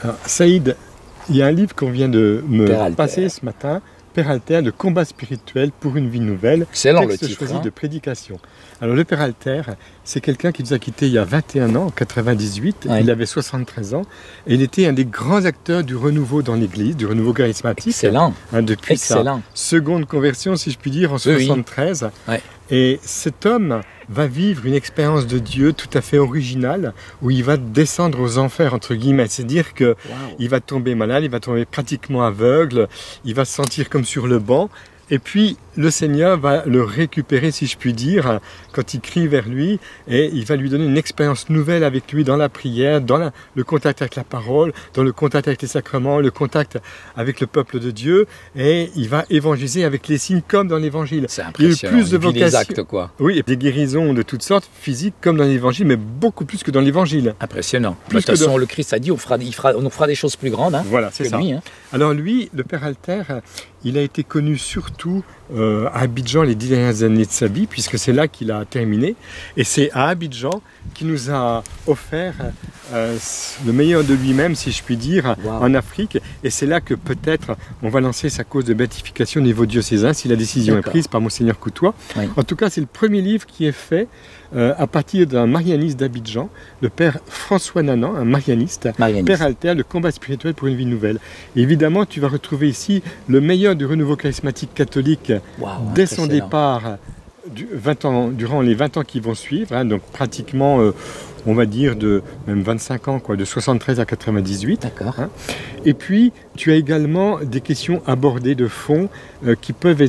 Alors, Saïd, il y a un livre qu'on vient de me passer ce matin, Père Alter, le combat spirituel pour une vie nouvelle. Excellent texte le titre. Choisi de prédication. Alors le Père Alter, c'est quelqu'un qui nous a quittés il y a 21 ans, en 98, Ouais. il avait 73 ans, et il était un des grands acteurs du renouveau dans l'Église, du renouveau charismatique. Excellent. Depuis Excellent. sa seconde conversion, si je puis dire, en Oui, oui. 73. Ouais. Et cet homme va vivre une expérience de Dieu tout à fait originale, où il va descendre aux enfers, entre guillemets. C'est-à-dire que il va tomber malade, il va tomber pratiquement aveugle, il va se sentir comme sur le banc, et puis le Seigneur va le récupérer, si je puis dire, quand il crie vers lui, et il va lui donner une expérience nouvelle avec lui dans la prière, dans le contact avec la parole, dans le contact avec les sacrements, le contact avec le peuple de Dieu, et il va évangéliser avec les signes comme dans l'Évangile. C'est Il y a eu impressionnant. plus de Il vit les vocations. actes, quoi. Oui, et des guérisons de toutes sortes, physiques comme dans l'Évangile, mais beaucoup plus que dans l'Évangile. Impressionnant. Plus De toute que façon, le Christ a dit, on nous fera des choses plus grandes, hein, Voilà, c'est que ça. lui. Hein. Alors lui, le Père Alter, il a été connu surtout à Abidjan les 10 dernières années de sa vie, puisque c'est là qu'il a terminé. Et c'est à Abidjan qu'il nous a offert le meilleur de lui-même, si je puis dire, en Afrique. Et c'est là que peut-être on va lancer sa cause de béatification au niveau diocésain, si la décision est prise par Monseigneur Coutois. Oui. En tout cas, c'est le premier livre qui est fait à partir d'un marianiste d'Abidjan, le Père François Nanan, un marianiste. Père Alter, le combat spirituel pour une vie nouvelle. Et évidemment, tu vas retrouver ici le meilleur du renouveau charismatique catholique dès son départ, durant les 20 ans qui vont suivre, hein, donc pratiquement, on va dire, de même 25 ans, quoi, de 73 à 98. D'accord. Hein. Et puis, tu as également des questions abordées de fond qui peuvent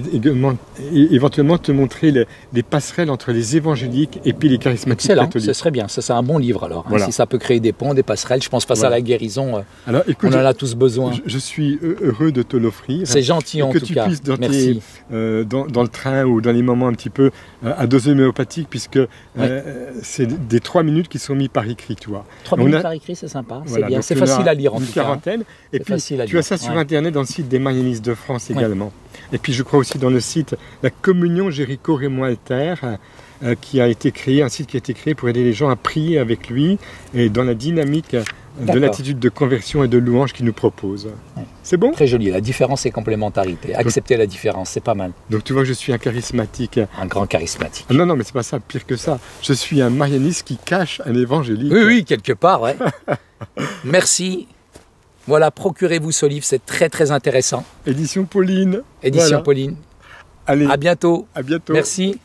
éventuellement te montrer les passerelles entre les évangéliques et puis les charismatiques catholiques. Ce serait bien, ça c'est un bon livre alors. Voilà. Si ça peut créer des ponts, des passerelles, je pense pas ça à la guérison, alors, écoute, on en a tous besoin. Je suis heureux de te l'offrir. C'est gentil en tout cas. Que tu puisses Merci. Dans le train ou dans les moments un petit peu à dose homéopathique, puisque c'est des 3 minutes qui sont mis par écrit, tu vois. 3 minutes par écrit, c'est sympa, c'est bien. C'est facile à lire en tout cas. Quarantaine. Et puis tu as ça sur Internet dans le site des Marianistes de France également. Et puis je crois aussi dans le site La Communion Jéricho Raymond Alter, qui a été créé, un site qui a été créé pour aider les gens à prier avec lui et dans la dynamique de l'attitude de conversion et de louange qu'il nous propose. C'est bon? Très joli, la différence et complémentarité. Accepter la différence, c'est pas mal. Donc tu vois, je suis un charismatique. Un grand charismatique. Ah, non, mais c'est pas ça, pire que ça. Je suis un marianiste qui cache un évangélique. Oui, quelque part, ouais. Merci. Voilà, procurez-vous ce livre, c'est très très intéressant. Édition Pauline. Édition Pauline. Allez. À bientôt. À bientôt. Merci.